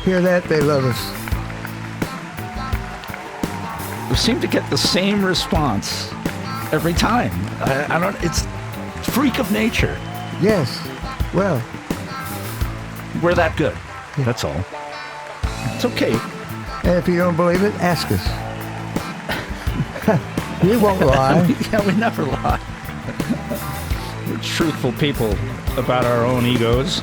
hear that, they love us. We seem to get the same response every time. I don't. It's freak of nature. Yes. Well, we're that good. Yeah. That's all. It's okay. And if you don't believe it, ask us. We won't lie. Yeah, we never lie. We're truthful people about our own egos.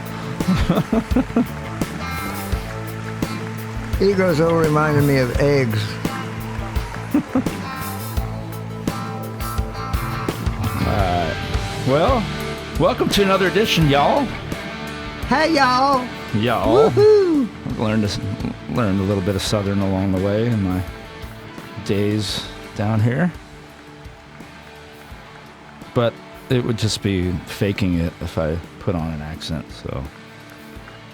Egos all reminded me of eggs. Well, welcome to another edition, y'all. Hey, y'all. Y'all. Woohoo. I've learned a little bit of Southern along the way in my days down here. But it would just be faking it if I put on an accent, so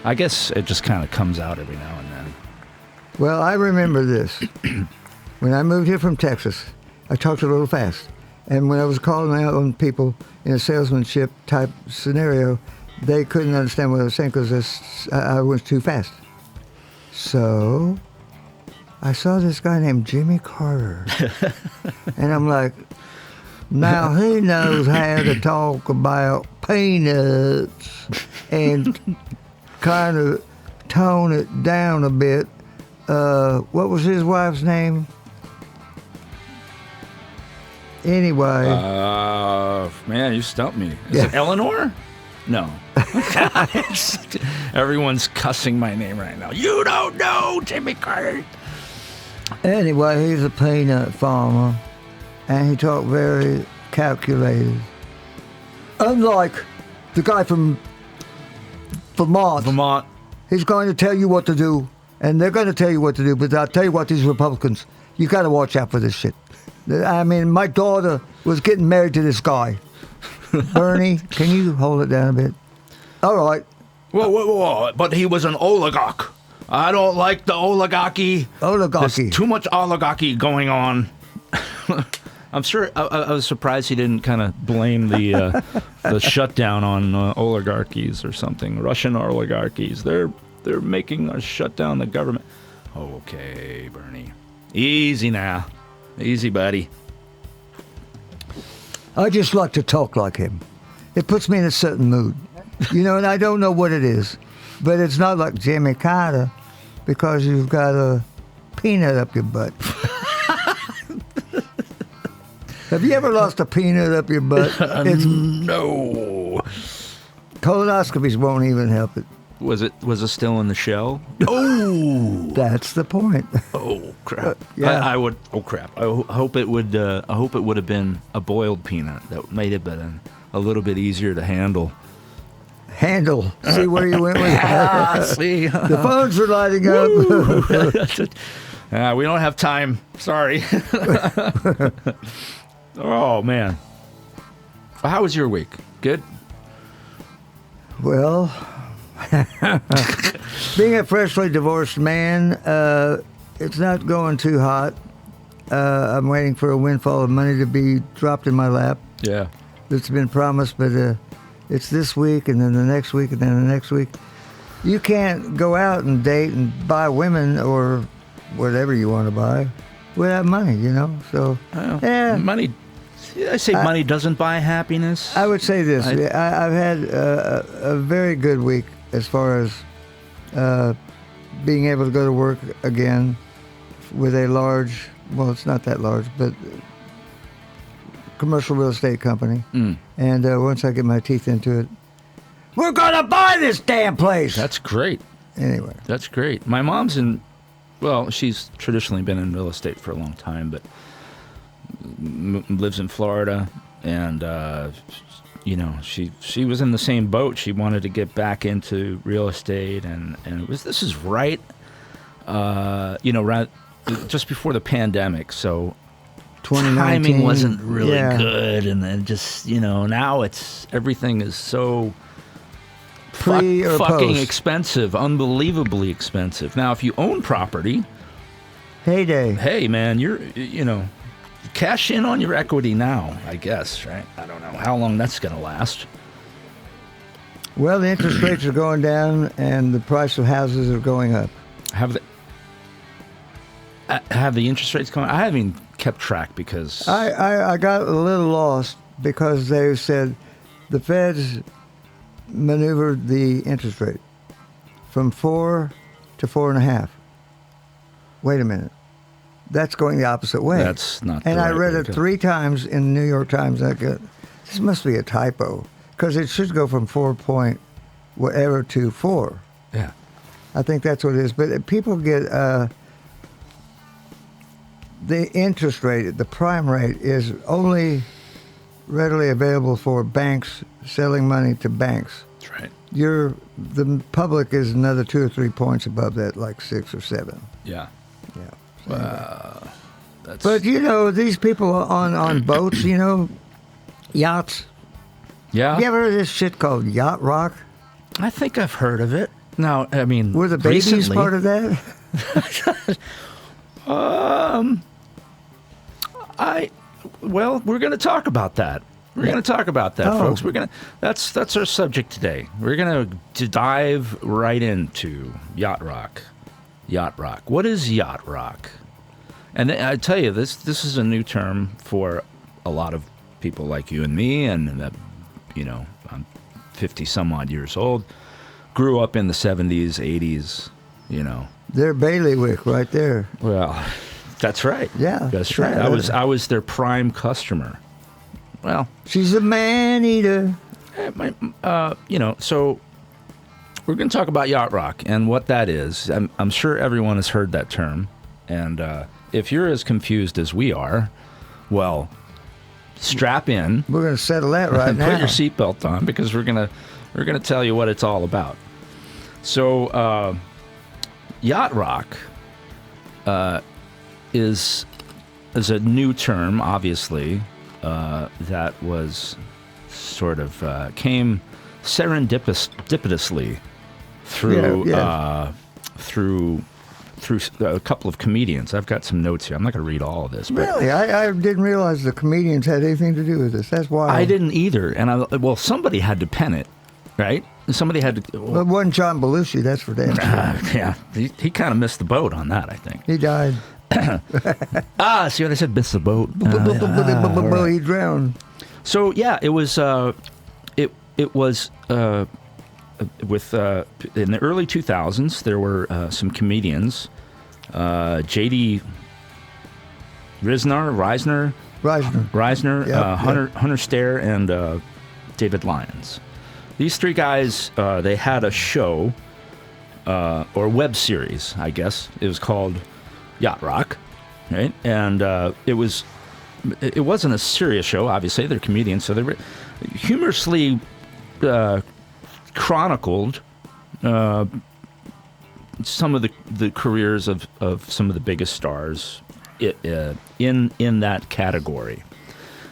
I guess it just kind of comes out every now and then. Well, I remember this. When I moved here from Texas, I talked a little fast. And when I was calling out on people in a salesmanship type scenario, they couldn't understand what I was saying because I was too fast. So I saw this guy named Jimmy Carter. And I'm like, now he knows how to talk about peanuts and kind of tone it down a bit. What was his wife's name? Anyway. Man, you stumped me. Is it Eleanor? No. Everyone's cussing my name right now. You don't know Jimmy Carter. Anyway, he's a peanut farmer, and he talked very calculated. Unlike the guy from Vermont. He's going to tell you what to do, and they're going to tell you what to do, but I'll tell you what, these Republicans, you got to watch out for this shit. I mean, my daughter was getting married to this guy. Bernie, can you hold it down a bit? All right. Whoa. But he was an oligarch. I don't like the oligarchy. There's too much oligarchy going on. I'm sure I was surprised he didn't kind of blame the shutdown on oligarchies or something. Russian oligarchies. They're making us shut down the government. Okay, Bernie. Easy now. Easy, buddy. I just like to talk like him. It puts me in a certain mood. You know, and I don't know what it is. But it's not like Jimmy Carter because you've got a peanut up your butt. Have you ever lost a peanut up your butt? No. Colonoscopies won't even help it. Was it still in the shell? Oh, that's the point. Oh crap! Yeah. I would. Oh crap! I hope it would. I hope it would have been a boiled peanut. That made it been a little bit easier to handle. See where you went with that? See, the phones are lighting up. We don't have time. Sorry. Oh man. How was your week? Good. Well. Being a freshly divorced man, it's not going too hot. I'm waiting for a windfall of money to be dropped in my lap. Yeah. It's been promised, but it's this week and then the next week and then the next week. You can't go out and date and buy women or whatever you want to buy without money, you know? So, yeah. Money. I say money doesn't buy happiness. I would say this. I've had a very good week as far as being able to go to work again with a large, well, it's not that large, but commercial real estate company. And once I get my teeth into it, we're going to buy this damn place. That's great. Anyway. That's great. My mom's she's traditionally been in real estate for a long time, but lives in Florida, and she was in the same boat. She wanted to get back into real estate, and this is right just before the pandemic, so 2019 timing wasn't really good, and then just now everything is so fucking post? expensive, unbelievably expensive. Now if you own property, hey man, you're cash in on your equity now, I guess, right? I don't know how long that's going to last. Well, the interest rates are going down and the price of houses are going up. have the interest rates gone? I haven't even kept track because I got a little lost because they said the Feds maneuvered the interest rate from 4 to 4.5. Wait a minute. That's going the opposite way. That's not. And I read way it to 3 times in the New York Times. I go, this must be a typo because it should go from 4 point whatever to 4. Yeah. I think that's what it is. But people get the interest rate, the prime rate, is only readily available for banks selling money to banks. That's right. The public is another 2 or 3 points above that, like 6 or 7. Yeah. Yeah. That's... But these people on boats, yachts. Yeah. You ever heard of this shit called Yacht Rock? I think I've heard of it. Now, I mean, were the babies recently, part of that? We're going to talk about that. We're going to talk about that, folks. That's our subject today. We're going to dive right into Yacht Rock. Yacht Rock. What is Yacht Rock? And I tell you, this is a new term for a lot of people like you and me, and I'm 50 some odd years old. Grew up in the 70s, 80s. They're bailiwick right there. Well, that's right. Yeah, that's right. I was their prime customer. Well, she's a man eater. So we're going to talk about Yacht Rock and what that is. I'm sure everyone has heard that term, and if you're as confused as we are, well, strap in. We're going to settle that right now. Put your seatbelt on because we're going to tell you what it's all about. So, Yacht Rock is a new term, obviously, that was sort of came serendipitously through a couple of comedians. I've got some notes here. I'm not going to read all of this. But really? I didn't realize the comedians had anything to do with this. That's wild. I didn't either. And somebody had to pen it, right? Somebody had to. Well, it wasn't John Belushi, that's for damn sure. Yeah, he kind of missed the boat on that, I think. He died. See what I said? Missed the boat. He drowned. So yeah, it was. It was with in the early 2000s. There were some comedians, J.D. Reisner, Yep, Hunter Stair, and David Lyons. These 3 guys, they had a show or web series, I guess. It was called Yacht Rock, right? And it wasn't a serious show. Obviously, they're comedians, so they were humorously chronicled some of the careers of some of the biggest stars in that category.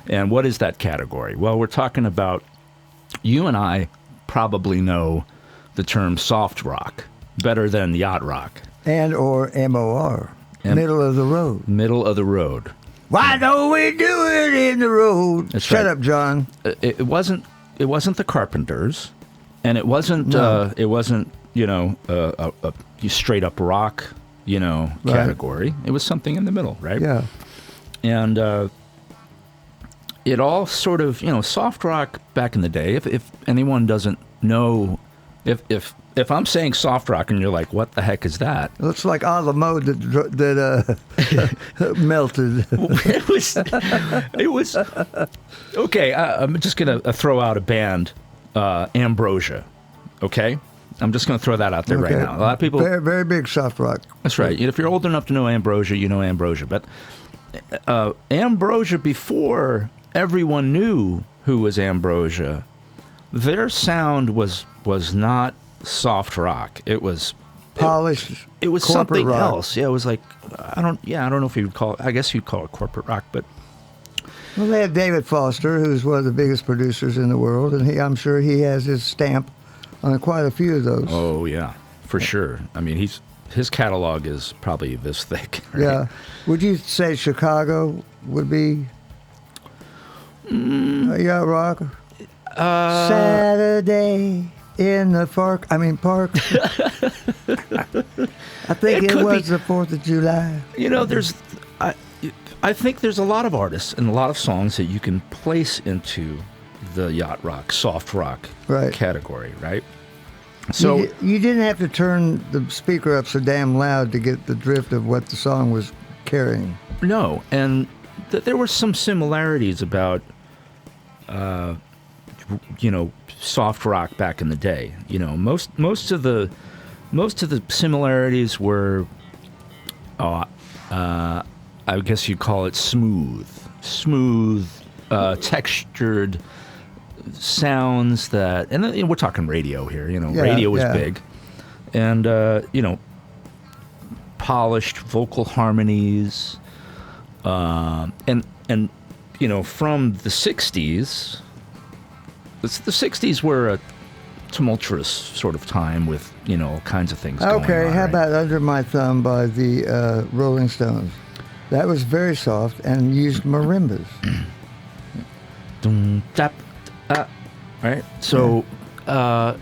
And what is that category? Well, we're talking about, you and I probably know the term soft rock better than yacht rock. And or MOR, middle of the road. Middle of the road. Why don't we do it in the road? That's Shut right. up, John. It wasn't the Carpenters, and it wasn't a straight up rock, category. It was something in the middle, right? Yeah. And it all sort of, soft rock back in the day. If anyone doesn't know, if I'm saying soft rock and you're like, what the heck is that? It looks like a la mode that melted. It was okay. I'm just gonna throw out a band, Ambrosia. Okay, I'm just gonna throw that out there right now. A lot of people, very, very big soft rock. That's right. If you're old enough to know Ambrosia, you know Ambrosia. But Ambrosia, before everyone knew who was Ambrosia, their sound was not soft rock. It was polished. It was something rock. Else. Yeah, it was like I don't know if you would call it. I guess you'd call it corporate rock, but. Well, they had David Foster, who's one of the biggest producers in the world, and I'm sure he has his stamp on quite a few of those. Oh yeah, for sure. I mean, his catalog is probably this thick. Right? Yeah. Would you say Chicago would be Yacht Rock? Saturday in the park. I think it was the 4th of July. You know, I think there's a lot of artists and a lot of songs that you can place into the yacht rock, soft rock category, right? So you didn't have to turn the speaker up so damn loud to get the drift of what the song was carrying. No, and there were some similarities about, soft rock back in the day. You know, most of the similarities were, I guess you'd call it smooth, textured sounds that, and we're talking radio here. You know, radio was big, and polished vocal harmonies, and from the '60s. The '60s were a tumultuous sort of time with all kinds of things going on. Okay, how about Under My Thumb by the Rolling Stones? That was very soft and used marimbas. Dum, tap, right? So, but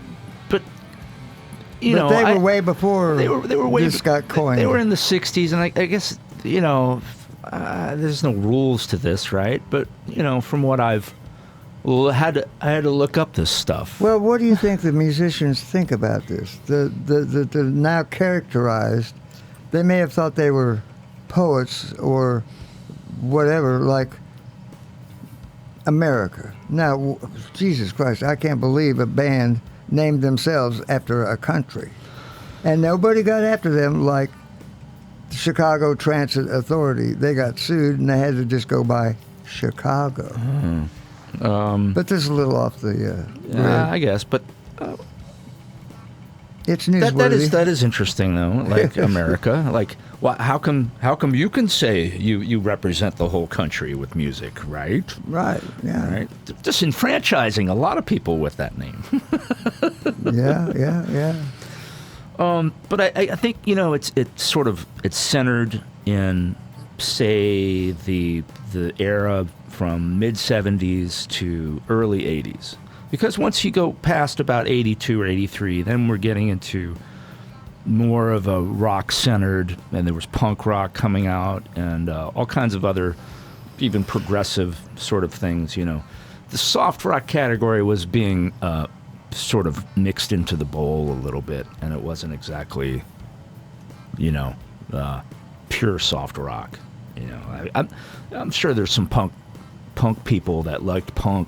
they were way before they were way this got coined. They were in the '60s, and I guess there's no rules to this, right? But from what I had to look up this stuff. Well, what do you think the musicians think about this? The now characterized, they may have thought they were poets or whatever, like America. Now, Jesus Christ, I can't believe a band named themselves after a country. And nobody got after them like the Chicago Transit Authority. They got sued and they had to just go by Chicago. But this is a little off the I guess, but it's newsworthy. That is interesting though. Like America, like how come you can say you represent the whole country with music, right? Right. Yeah. Right. Disenfranchising a lot of people with that name. Yeah. But I think it's centered in, say, the era from mid '70s to early '80s, because once you go past about '82 or '83, then we're getting into more of a rock centered, and there was punk rock coming out and all kinds of other, even progressive sort of things. The soft rock category was being sort of mixed into the bowl a little bit, and it wasn't exactly pure soft rock. I'm sure there's some punk people that liked punk,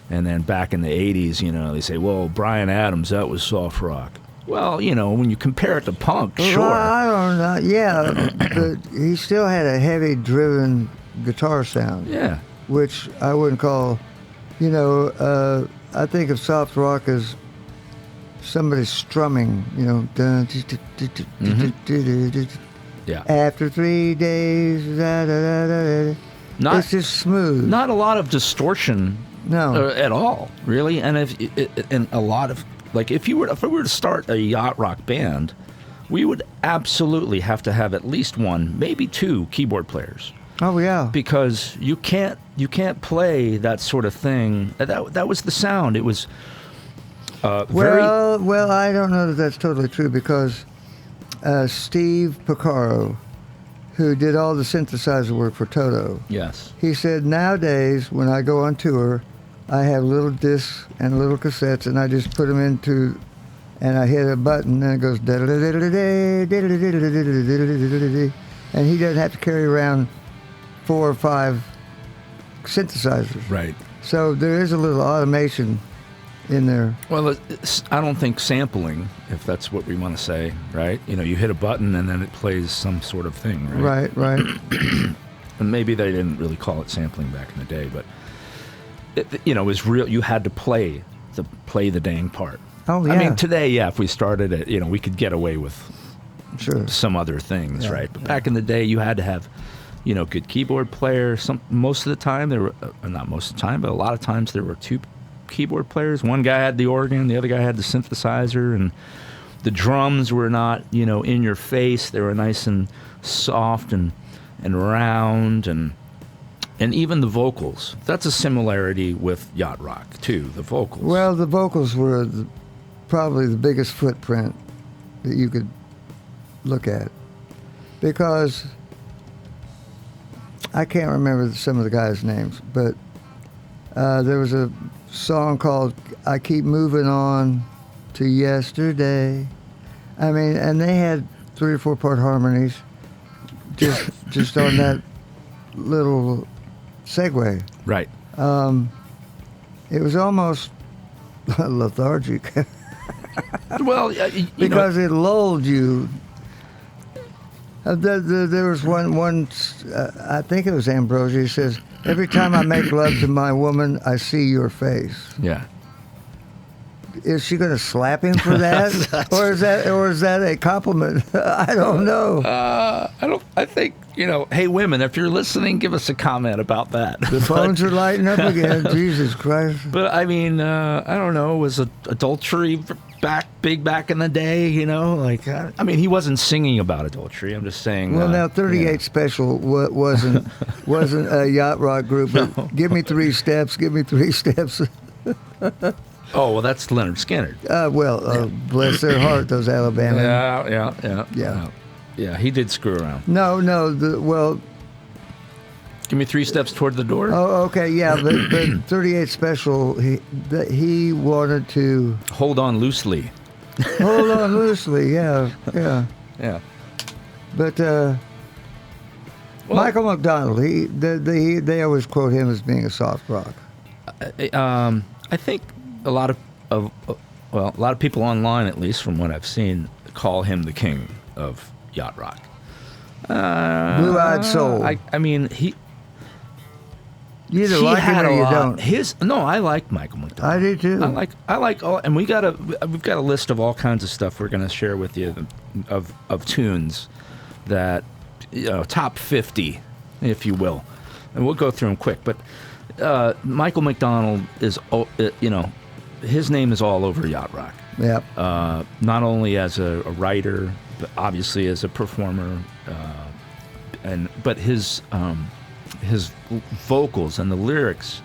and then back in the '80s, they say, well, Bryan Adams, that was soft rock. Well, when you compare it to punk, sure. Well, I don't know. Yeah, but he still had a heavy driven guitar sound. Yeah. Which I wouldn't call, I think of soft rock as somebody strumming, Yeah. After 3 days, it's just smooth. Not a lot of distortion, at all, really. And a lot of, like, if we were to start a yacht rock band, we would absolutely have to have at least one, maybe two keyboard players. Oh yeah. Because you can't play that sort of thing. That was the sound. It was very. Well, I don't know that that's totally true, because Steve Porcaro, who did all the synthesizer work for Toto. Yes. He said, nowadays, when I go on tour, I have little discs and little cassettes, and I just put them into, and I hit a button, and it goes, and he doesn't have to carry around 4 or 5 synthesizers. Right. So there is a little automation in there. Well, I don't think sampling, if that's what we want to say, right? You hit a button and then it plays some sort of thing, right? Right. And maybe they didn't really call it sampling back in the day, but it was real. You had to play the dang part. Oh yeah. I mean, today, if we started it, we could get away with some other things, right? But back in the day, you had to have, good keyboard player. Most of the time there were, not most of the time, but a lot of times there were 2 keyboard players. One guy had the organ, the other guy had the synthesizer, and the drums were not, in your face. They were nice and soft and round, and even the vocals. That's a similarity with yacht rock too. The vocals. Well, the vocals were probably the biggest footprint that you could look at, because I can't remember some of the guys' names, but there was a song called "I Keep Moving On to Yesterday." I mean, and they had 3 or 4 part harmonies just on that little segue. Right. It was almost lethargic. Well, because it lulled you. There was one. I think it was Ambrosia. He says, "Every time I make love to my woman, I see your face." Yeah. Is she going to slap him for that, or is that a compliment? I don't know. I think Hey, women, if you're listening, give us a comment about that. The phones are lighting up again. Jesus Christ! But I mean, I don't know. Was adultery back in the day? I mean, he wasn't singing about adultery. I'm just saying. Well, now 38 Special wasn't a Yacht Rock group. But no. Give me 3 steps. Give me 3 steps. Oh, well, that's Leonard Skinner. Bless their heart, those Alabama. Yeah, he did screw around. No. Give me 3 steps toward the door. Oh, okay, yeah, but 38 Special, he wanted to... Hold on loosely. Hold on loosely, yeah. Yeah. But Michael McDonald, they always quote him as being a soft rock. I think a lot of people online, at least from what I've seen, call him the king of Yacht Rock. Blue-eyed soul. I mean, he. You either like him or you don't. I like Michael McDonald. I do too. I like all, and we've got a list of all kinds of stuff we're going to share with you of tunes that top 50, if you will, and we'll go through them quick. But Michael McDonald is, his name is all over Yacht Rock. Yep. Not only as a writer, but obviously as a performer, but his vocals and the lyrics,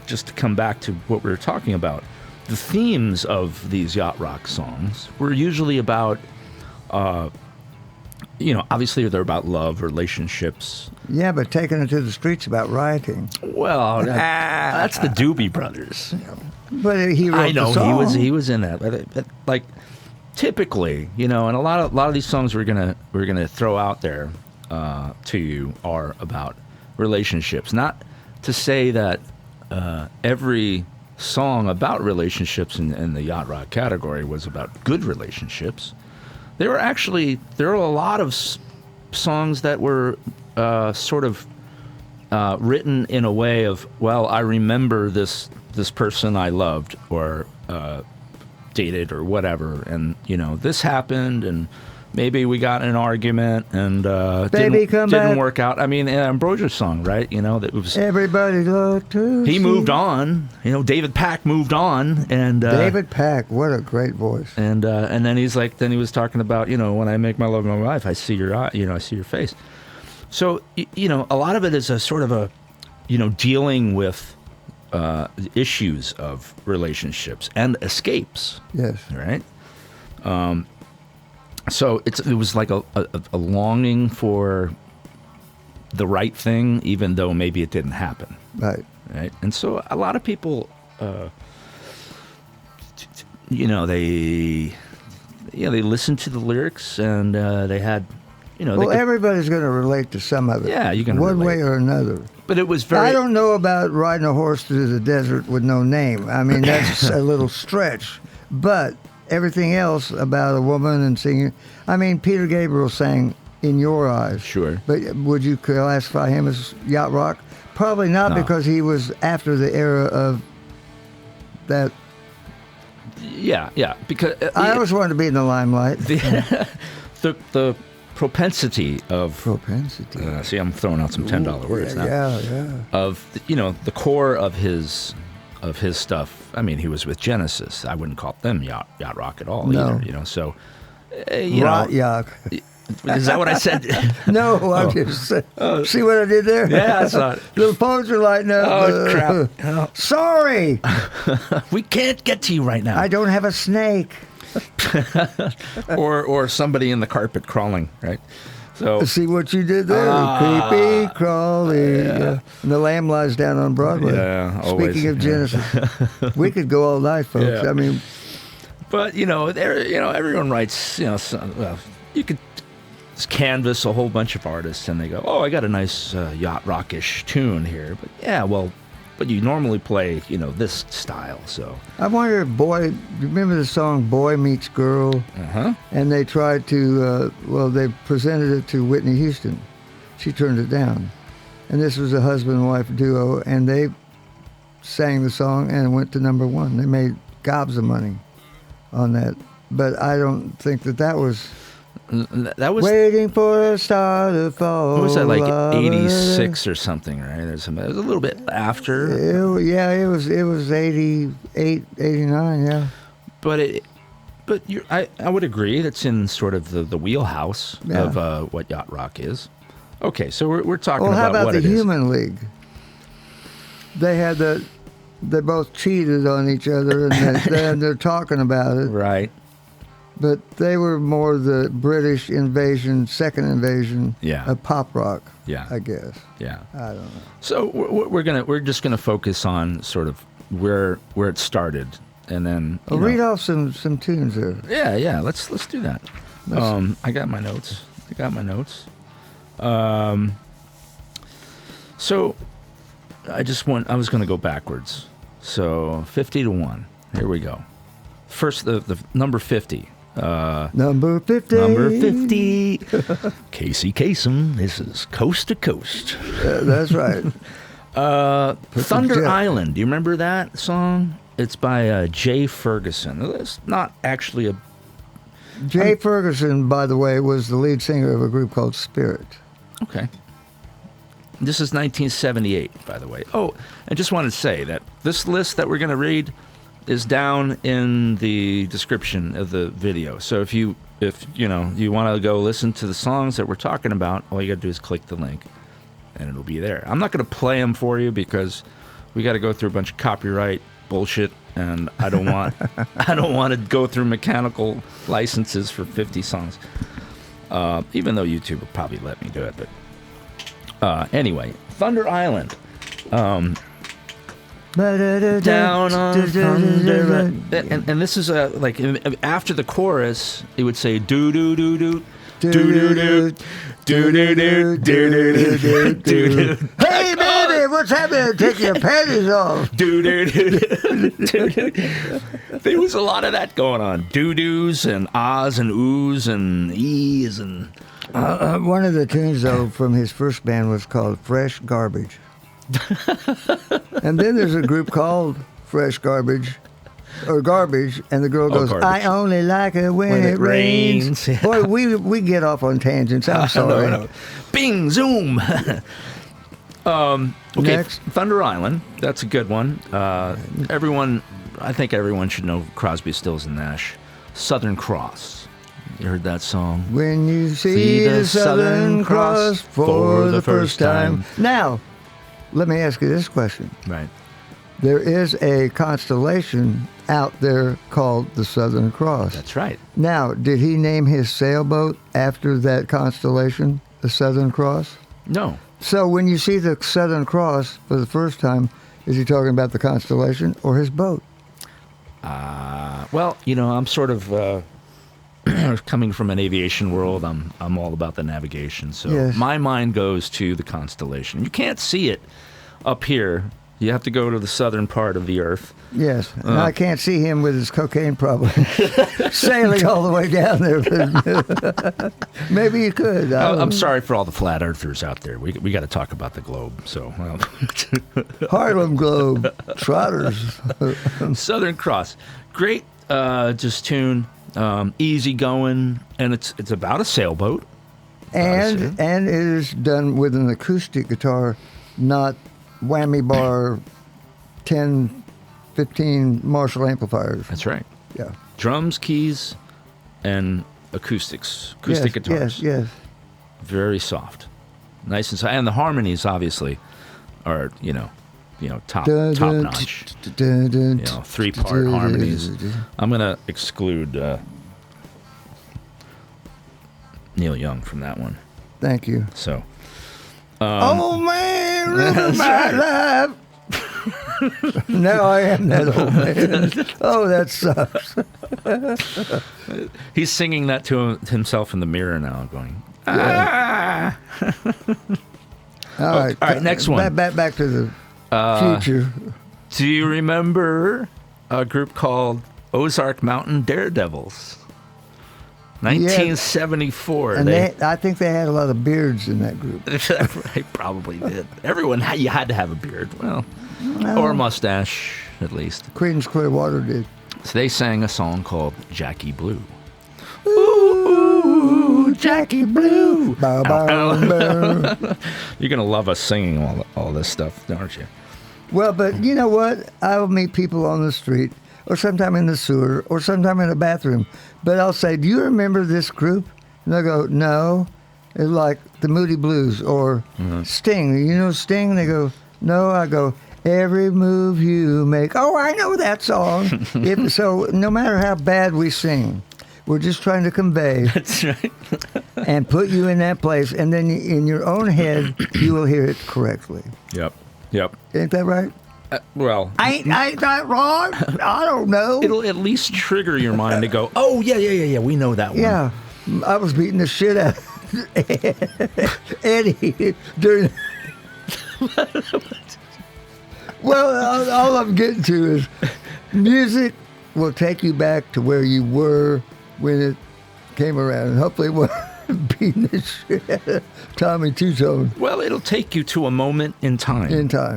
just to come back to what we were talking about, the themes of these Yacht Rock songs were usually about, obviously they're about love, relationships. Yeah, but taking it to the streets about rioting. Well, that's the Doobie Brothers. But he wrote the song. he was in that. But like typically, and a lot of these songs we're gonna throw out there to you are about relationships. Not to say that every song about relationships in the Yacht Rock category was about good relationships. There were a lot of songs that were sort of written in a way of, well, I remember this person I loved or dated or whatever, and this happened, and maybe we got in an argument and didn't work out. I mean, Ambrosia's song, right? That was everybody loved to. He moved on. David Pack moved on, and David Pack, what a great voice. And then he was talking about, when I make my love with my wife, I see your eye, I see your face. So a lot of it is a sort of a dealing with issues of relationships and escapes. Yes. Right. So it was like a longing for the right thing, even though maybe it didn't happen. Right. Right. And so a lot of people, they listened to the lyrics and they had, everybody's going to relate to some of it. Yeah, you can one way or another. But it was very. I don't know about riding a horse through the desert with no name. I mean, that's a little stretch. But everything else about a woman and singing. I mean, Peter Gabriel sang "In Your Eyes." Sure. But would you classify him as Yacht Rock? Probably not, because he was after the era of that. Yeah. Because I always wanted to be in the limelight. The propensity of see, I'm throwing out some $10 words now. Yeah. Of the core of his stuff. I mean, he was with Genesis. I wouldn't call them yacht rock at all either. So, yacht. Is that what I said? No, I just see what I did there. Yeah, I saw it. Little phones are lighting up. Oh crap! Sorry, we can't get to you right now. I don't have a snake. or somebody in the carpet crawling, right? So see what you did there, creepy crawly. Yeah. And the lamb lies down on Broadway. Yeah, always. Speaking of Genesis, we could go all night, folks. Yeah. I mean, but everyone writes. You could canvas a whole bunch of artists, and they go, "Oh, I got a nice yacht rockish tune here." But yeah, well. But you normally play, this style. So I wonder if remember the song "Boy Meets Girl"? Uh-huh. And they tried to, they presented it to Whitney Houston. She turned it down. And this was a husband and wife duo, and they sang the song and it went to number one. They made gobs of money on that. But I don't think that was. That was waiting for a star to fall. What was that, like 86 or something, right? It was a little bit after. It was 88, 89, yeah. But I would agree that's in sort of the wheelhouse of what Yacht Rock is. Okay, so we're talking how about what the it is. Human League? They both cheated on each other, and they're talking about it. Right. But they were more the British second invasion of pop rock. Yeah, I guess. Yeah, I don't know. So we're just gonna focus on sort of where it started, and then read off some tunes there. Yeah. Let's do that. I got my notes. So I was gonna go backwards. So 50 to 1. Here we go. First, the number 50. Number 50. Number 50. Casey Kasem. This is Coast to Coast. That's right. Thunder Island. Do you remember that song? It's by Jay Ferguson. It's not actually a... Jay Ferguson, by the way, was the lead singer of a group called Spirit. Okay. This is 1978, by the way. Oh, I just wanted to say that this list that we're going to read is down in the description of the video. So if you want to go listen to the songs that we're talking about, all you got to do is click the link, and it'll be there. I'm not going to play them for you because we got to go through a bunch of copyright bullshit, and I don't want to go through mechanical licenses for 50 songs. Even though YouTube will probably let me do it, but anyway, Thunder Island. Down on Thunder, and this is like after the chorus, it would say do do do do do do do do do do do do. Hey baby, what's happening? Take your panties off. Do do do do. There was a lot of that going on. Doo doos and ahs and oohs and e's and. One of the tunes though from his first band was called Fresh Garbage. And then there's a group called Fresh Garbage, and the girl goes, Garbage. I only like it when it rains. Yeah. Boy, we get off on tangents. I'm sorry. No. Bing, zoom. Okay, Next. Thunder Island. That's a good one. I think everyone should know Crosby, Stills, and Nash. Southern Cross. You heard that song? When you see the Southern Cross for the first time. Now, let me ask you this question. Right. There is a constellation out there called the Southern Cross. That's right. Now, did he name his sailboat after that constellation, the Southern Cross? No. So when you see the Southern Cross for the first time, is he talking about the constellation or his boat? Well, I'm sort of coming from an aviation world. I'm all about the navigation. So yes. My mind goes to the constellation. You can't see it up here. You have to go to the southern part of the earth. Yes, and I can't see him with his cocaine problem sailing all the way down there. Maybe you could. I'm sorry for all the flat earthers out there. We got to talk about the globe. So Harlem Globe Trotters. Southern Cross, great, just tune, easy going, and it's about a sailboat. And it is done with an acoustic guitar, not whammy bar 10, 15 Marshall amplifiers. That's right. Yeah. Drums, keys, and acoustic yes, guitars. Yes. Very soft, nice and soft, and the harmonies obviously are top notch. 3-part harmonies. I'm gonna exclude Neil Young from that one. Thank you. So. Oh man, live my life. Now I am that old man. Oh, that sucks. He's singing that to himself in the mirror now, going. Yeah. All right, next one. Back to the future. Do you remember a group called Ozark Mountain Daredevils? 1974. And I think they had a lot of beards in that group. They probably did. Everyone, you had to have a beard. Well, or a mustache, at least. Creedence Clearwater did. So they sang a song called Jackie Blue. Ooh, Jackie Blue. Bow, bow, bow. You're going to love us singing all this stuff, aren't you? Well, but you know what? I will meet people on the street, or sometime in the sewer, or sometime in a bathroom. But I'll say, do you remember this group? And they'll go, no. It's like the Moody Blues or Sting. You know Sting? They go, no. I go, every move you make. Oh, I know that song. So no matter how bad we sing, we're just trying to convey. That's right. And put you in that place. And then in your own head, you will hear it correctly. Yep. Ain't that right? Well, ain't that wrong? I don't know. It'll at least trigger your mind to go, oh, yeah, we know that one. Yeah. I was beating the shit out of Eddie during... Well, all I'm getting to is music will take you back to where you were when it came around. And hopefully it won't beating the shit out of Tommy Two-Tone. Well, it'll take you to a moment in time.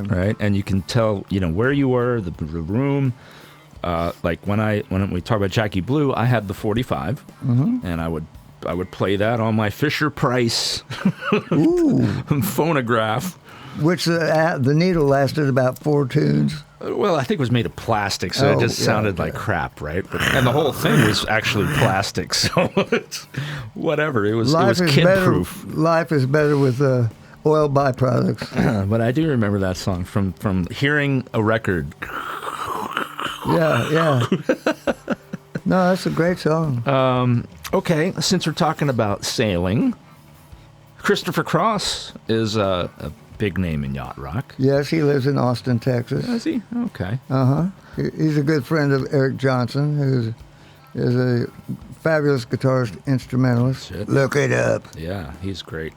Right? And you can tell, where you were, the room. Like when we talk about Jackie Blue, I had the 45, and I would play that on my Fisher-Price phonograph. Which the needle lasted about 4 tunes. Well, I think it was made of plastic, so it just sounded like crap, right? And the whole thing was actually plastic, so it's whatever. It was kid-proof. Life is better with oil byproducts. But I do remember that song from hearing a record. Yeah. No, that's a great song. Okay, since we're talking about sailing, Christopher Cross is a big name in yacht rock. Yes, he lives in Austin, Texas. Is he? Okay. He's a good friend of Eric Johnson, who is a fabulous guitarist, instrumentalist. Shit. Look it up. Yeah, he's great.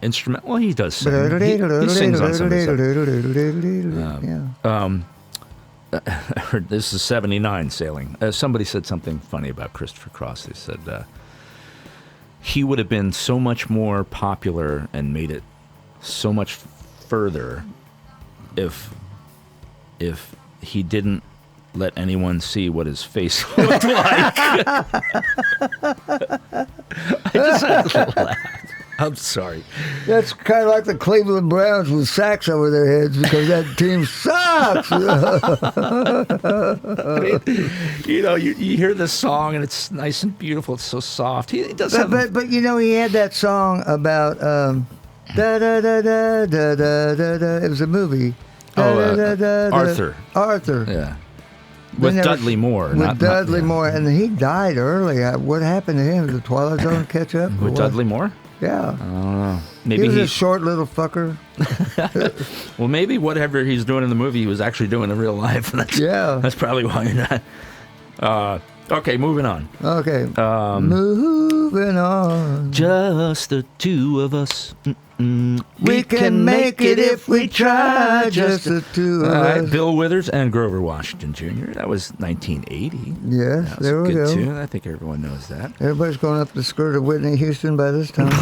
Instrument. Well, he does sing. He sings on some of his stuff. I heard this is 79 sailing. Somebody said something funny about Christopher Cross. They said he would have been so much more popular and made it so much further if he didn't let anyone see what his face looked like. I just had to laugh. I'm sorry. That's kind of like the Cleveland Browns with sacks over their heads because that team sucks. I mean, you hear this song and it's nice and beautiful. It's so soft. He does but he had that song about da da da da da da da. It was a movie. Arthur. Arthur. Yeah. With Dudley Moore. With Dudley Moore, and he died early. What happened to him? Did the Twilight Zone catch up? With Dudley Moore? Yeah. I don't know. Maybe he was a short little fucker. Well, maybe whatever he's doing in the movie, he was actually doing in real life. That's probably why you're not. Okay, moving on. Okay. Moving on. Just the two of us. We can make it if we try. Just the two of us. Bill Withers and Grover Washington Jr. That was 1980. Yes, that was there a we good go. Tune. I think everyone knows that. Everybody's going up the skirt of Whitney Houston by this time.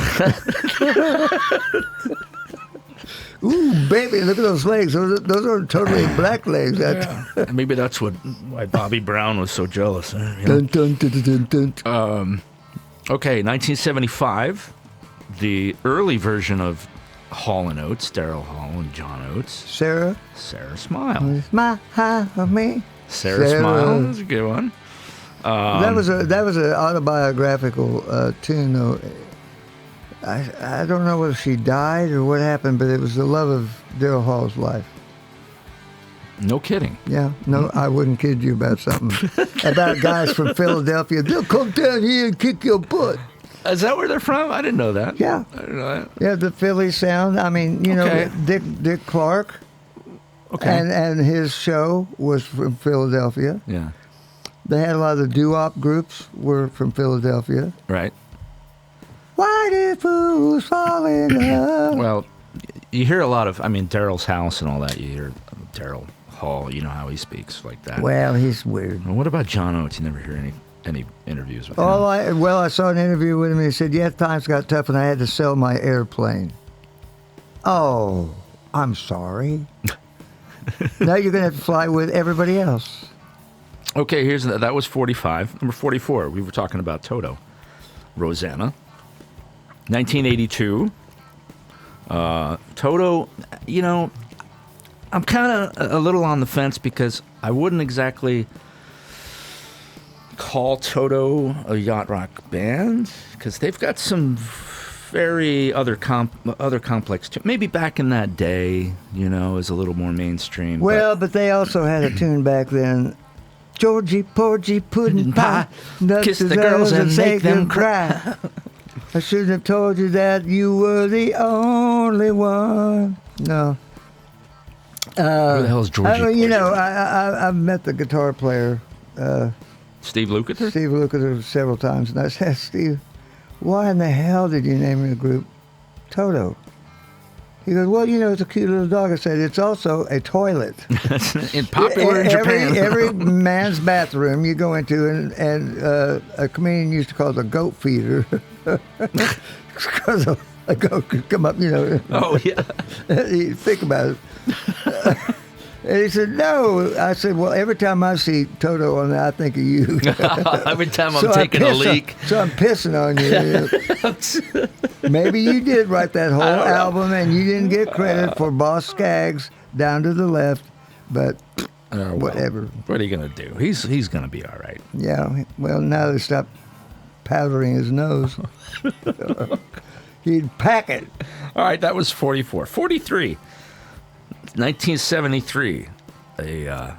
Ooh, baby, look at those legs. Those are totally black legs. Maybe that's why Bobby Brown was so jealous. Dun, dun, dun, dun, dun, dun. Okay, 1975, the early version of Hall & Oates, Daryl Hall and John Oates. Sarah Smile. Smile of me. Sarah Smile, that's a good one. That was an autobiographical tune, though. I don't know whether she died or what happened, but it was the love of Daryl Hall's life. No kidding. Yeah, no, I wouldn't kid you about something. About guys from Philadelphia. They'll come down here and kick your butt. Is that where they're from? I didn't know that. Yeah. I didn't know that. Yeah, the Philly sound. I mean, you know, Dick Clark. Okay. And his show was from Philadelphia. Yeah. They had a lot of the doo-wop groups were from Philadelphia. Right. Why did fools fall in love? Well, you hear a lot of, I mean, Daryl's house and all that. You hear Daryl Hall, you know how he speaks like that. Well, he's weird. Well, what about John Oates? You never hear any interviews with him. I saw an interview with him and he said, yeah, times got tough and I had to sell my airplane. Oh, I'm sorry. Now you're going to have to fly with everybody else. Okay, that was 45. Number 44, we were talking about Toto. Rosanna. 1982. Toto, you know, I'm kind of a little on the fence because I wouldn't exactly call Toto a yacht rock band because they've got some very other complex. Maybe back in that day, you know, is a little more mainstream. Well, but they also had a tune back then. Georgie, Porgy, pudding pie, kiss the girls and make them cry. I shouldn't have told you that you were the only one. No. Who the hell is Georgie? You know, I've met the guitar player. Steve Lukather? Steve Lukather several times. And I said, Steve, why in the hell did you name the group Toto? He goes, well, you know, it's a cute little dog. I said, it's also a toilet. In popular in Japan. Every man's bathroom you go into, and a comedian used to call it a goat feeder. Because a goat could come up, you know. Oh, yeah. You think about it. And he said, no. I said, well, every time I see Toto on that, I think of you. Every time I'm taking a leak. So I'm pissing on you. Maybe you did write that whole album and you didn't get credit for Boss Skaggs Down to the Left, but whatever. What are you going to do? He's going to be all right. Yeah, well, now they stopped powdering his nose. He'd pack it. All right, that was 44. 43. 1973, a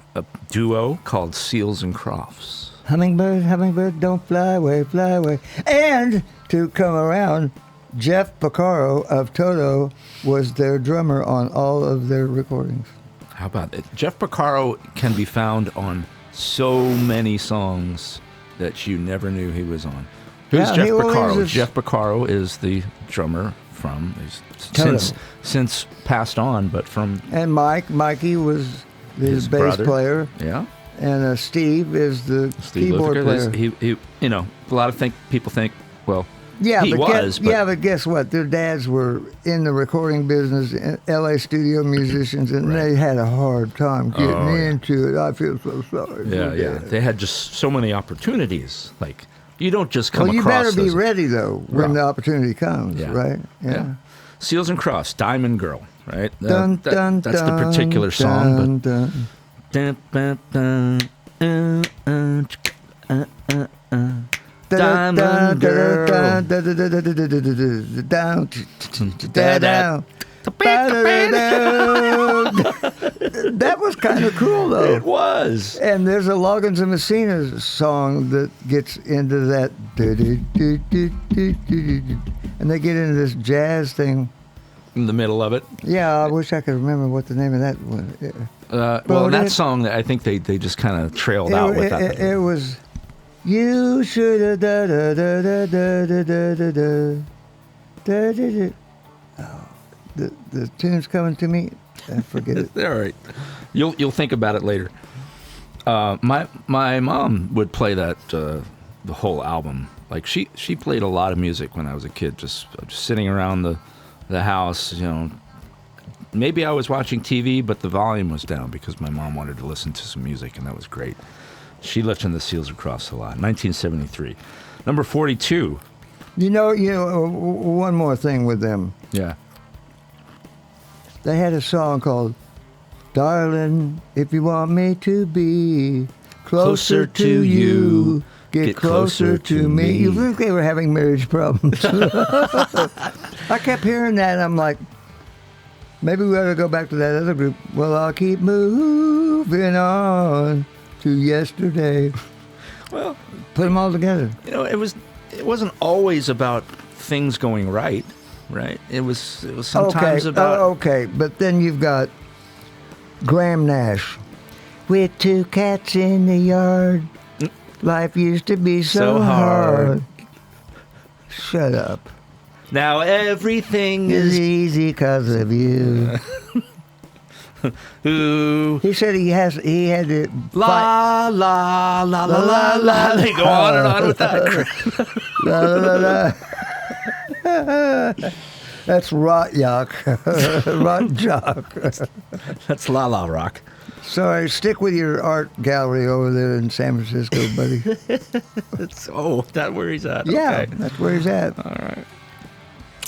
duo called Seals and Crofts. Hummingbird, hummingbird, don't fly away, fly away. And to come around, Jeff Porcaro of Toto was their drummer on all of their recordings. How about it? Jeff Porcaro can be found on so many songs that you never knew he was on. Who's Jeff Porcaro? Jeff Porcaro is the drummer from since passed on, but from and Mikey was his bass brother. Player. Yeah, and Steve is the keyboard player. He, you know, a lot of people think, well, yeah, he was. But guess what? Their dads were in the recording business, L.A. studio musicians, and they had a hard time getting into it. I feel so sorry. Yeah. They had just so many opportunities. Like, you don't just come across. Well, you better be ready though when the opportunity comes, right? Yeah. Seals and Crofts, Diamond Girl, right? That's the particular song. Diamond Girl. That was kind of cool, though. It was. And there's a Loggins and Messina song that gets into that. And they get into this jazz thing. In the middle of it? Yeah, I wish I could remember what the name of that was. Well, that song, I think they just kind of trailed out with that. It was, you should have the tune's coming to me. I forget it. All right. You'll think about it later. My mom would play that the whole album. Like she played a lot of music when I was a kid, just sitting around the house, you know. Maybe I was watching TV, but the volume was down because my mom wanted to listen to some music, and that was great. She listened to Seals and Crofts a lot. 1973. Number 42. You know, one more thing with them. Yeah. They had a song called "Darling, If You Want Me to Be closer to you. Get closer to me. You think they were having marriage problems? I kept hearing that, and I'm like, maybe we ought to go back to that other group. Well, I'll keep moving on to yesterday. Well, put them all together. You know, it wasn't always about things going right? It was sometimes about. Okay, but then you've got Graham Nash. With two cats in the yard, life used to be so hard. Shut up. Now everything is easy 'cause of you. Ooh. He said he had to la la la la la la. They go on and on with that. La la la la. That's Rot Yock. Rot Jock. That's La La Rock. Sorry, stick with your art gallery over there in San Francisco, buddy. That's where he's at. Yeah, okay. That's where he's at. All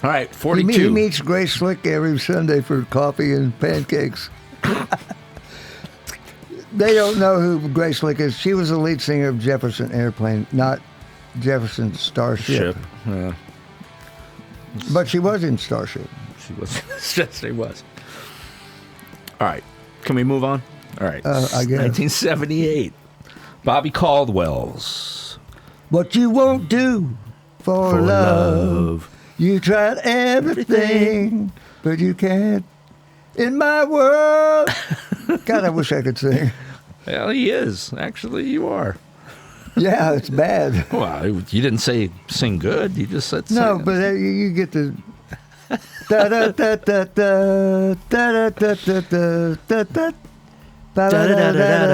right, 42. He meets Grace Slick every Sunday for coffee and pancakes. They don't know who Grace Slick is. She was the lead singer of Jefferson Airplane, not Jefferson Starship. Yeah. But she was in Starship. She was. She was. All right. Can we move on? All right. I guess. 1978. Bobby Caldwell's. What you won't do for love. You tried everything, but you can't. In my world. God, I wish I could sing. Well, he is. Actually, you are. Yeah, it's bad. Well, you didn't say sing good. You just said sing. No, but you get the da da da da da da da da da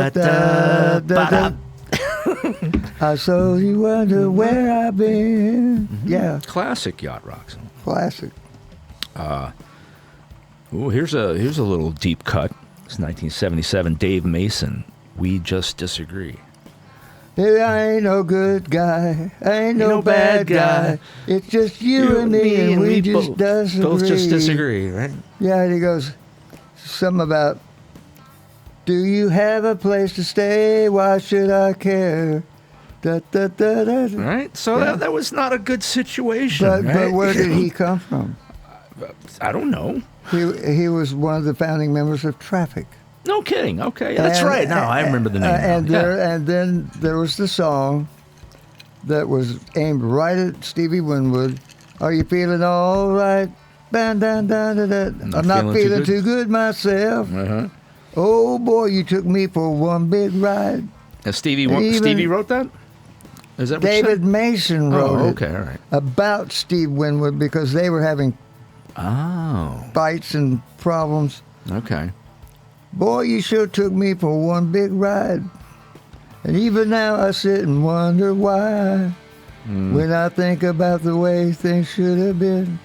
da da da. I saw you wonder where I've been. Yeah, classic Yacht Rock song. Classic. Here's a little deep cut. It's 1977. Dave Mason. We Just Disagree. Hey, I ain't no good guy. I ain't no bad guy. It's just you and me, and we just disagree. Both just disagree, right? Yeah, and he goes something about, do you have a place to stay? Why should I care? Da, da, da, da. Right? So yeah. that was not a good situation, but, right? But where did he come from? I don't know. He was one of the founding members of Traffic. No kidding. Okay, that's right. Now I remember the name. And then there was the song that was aimed right at Stevie Winwood. Are you feeling all right? I'm not feeling too good myself. Uh-huh. Oh boy, you took me for one big ride. Stevie wrote that? Is that what David Mason wrote it? Okay, all right. About Steve Winwood because they were having fights and problems. Okay. Boy, you sure took me for one big ride. And even now I sit and wonder why. When I think about the way things should have been.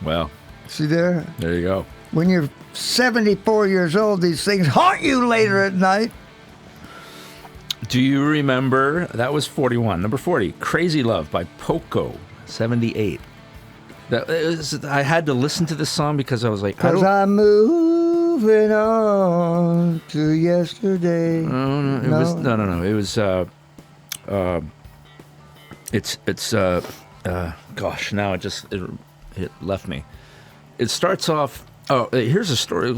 Well. See there? There you go. When you're 74 years old, these things haunt you later at night. Do you remember, that was 41. Number 40, Crazy Love by Poco, 78. I had to listen to this song because I was like, because I'm moving on to yesterday. No. It was gosh, now it left me. It starts off. Oh, here's a story,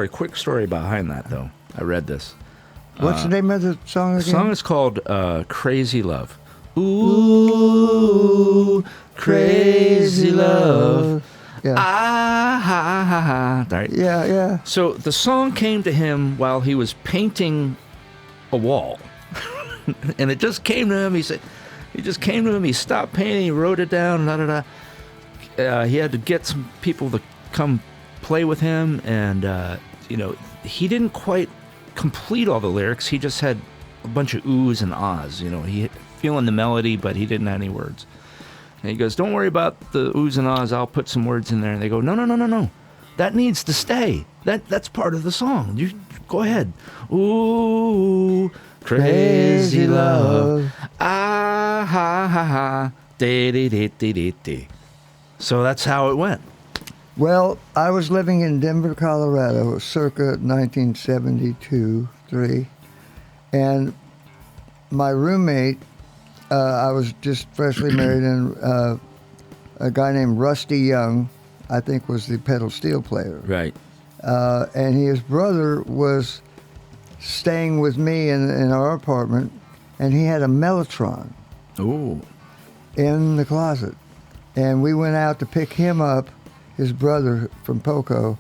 quick story behind that though. I read this. What's the name of the song again? The song is called Crazy Love. Ooh, crazy love. Yeah. Right? Yeah. So the song came to him while he was painting a wall. And it just came to him. He stopped painting, he wrote it down, he had to get some people to come play with him, and he didn't quite complete all the lyrics. He just had a bunch of oohs and ahs. He feeling the melody, but he didn't have any words. And he goes, "Don't worry about the oohs and ahs. I'll put some words in there." And they go, "No. That needs to stay. That's part of the song. You go ahead. Ooh, crazy love. Ah ha ha ha. De. So that's how it went. Well, I was living in Denver, Colorado, circa 1972-3, And my roommate, I was just freshly married, and a guy named Rusty Young, I think, was the pedal steel player. Right. And his brother was staying with me in our apartment, and he had a Mellotron. Ooh. In the closet. And we went out to pick him up, his brother from Poco,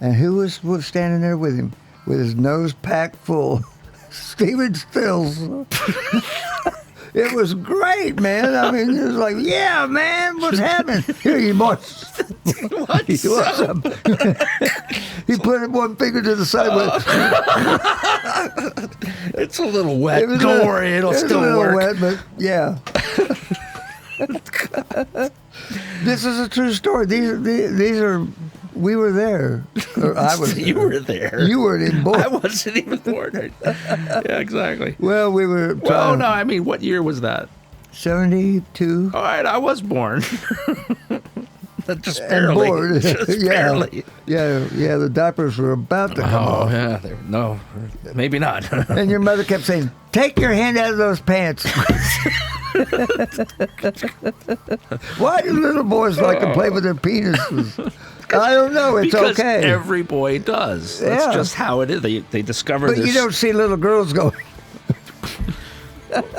and who was standing there with him with his nose packed full? Steven Stills. It was great, man. I mean, it was like, yeah, man, what's happening? Here, you boys. What's up? He put one finger to the side. It's a little wet. Don't worry, it'll still work. Wet, but yeah. This is a true story. These are. We were there. Or I was. You were there. You weren't even born. I wasn't even born. Yeah, exactly. Well, we were. Well, no. I mean, what year was that? 72. All right, I was born. Just barely. Bored. Just barely. Yeah. The diapers were about to come off. Yeah. No, maybe not. And your mother kept saying, "Take your hand out of those pants." Why do little boys like to play with their penises? I don't know. It's because okay. Every boy does. That's just how it is. They discover but this. You don't see little girls going.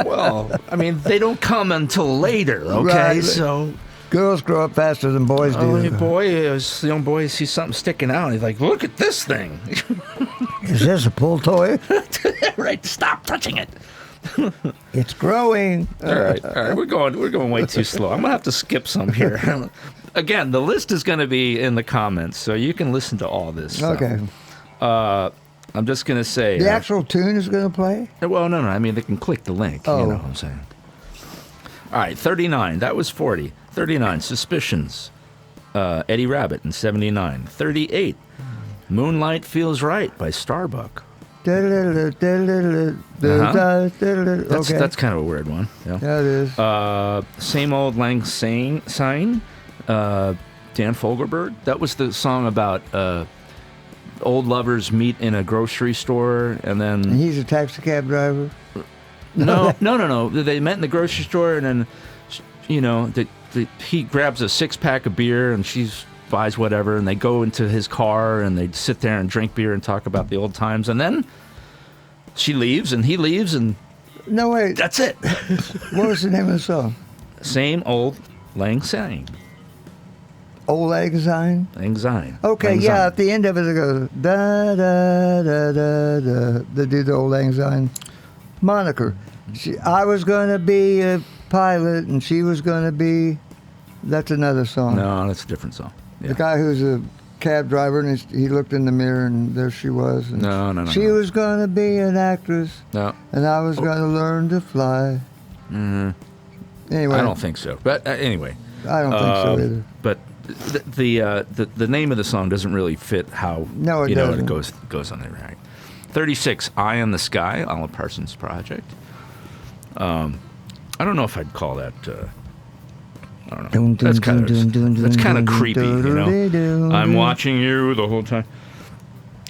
Well, I mean, they don't come until later, okay? Right. So girls grow up faster than boys do. The young boy sees something sticking out. He's like, look at this thing. Is this a pull toy? Right, stop touching it. It's growing. All right. We're going way too slow. I'm gonna have to skip some here. Again, the list is gonna be in the comments, so you can listen to all this stuff. Okay. I'm just gonna say the actual tune is gonna play. Well, no. I mean, they can click the link. Oh. You know what I'm saying. All right, 39. That was 40. 39. Suspicions. Eddie Rabbitt in 79. 38. Moonlight Feels Right by Starbuck. That's kind of a weird one. Yeah, it is. Same Old Lang Syne. Dan Fogelberg. That was the song about old lovers meet in a grocery store, and then And he's a taxi cab driver. No. They met in the grocery store, and then he grabs a 6-pack of beer, and she buys whatever, and they go into his car, and they sit there and drink beer and talk about the old times, and then she leaves, and he leaves, and no, wait. That's it. What was the name of the song? Same Old Lang Syne. Old Lang Syne? Lang Syne. Okay, Lang yeah, Syne. at the end of it, it goes, da, da, da, da, da. They do the Old Lang Syne moniker. I was going to be a pilot, and she was going to be... That's another song. No, that's a different song. Yeah. The guy who's a cab driver, and he looked in the mirror, and there she was. And No. She was going to be an actress, No. and I was going to learn to fly. Mm-hmm. Anyway. I don't think so. But anyway. I don't think so either. But the name of the song doesn't really fit how it doesn't. It goes on there, right? 36, Eye in the Sky, Alan Parsons Project. I don't know if I'd call that. I don't know. That's kind of creepy, you know. I'm watching you the whole time.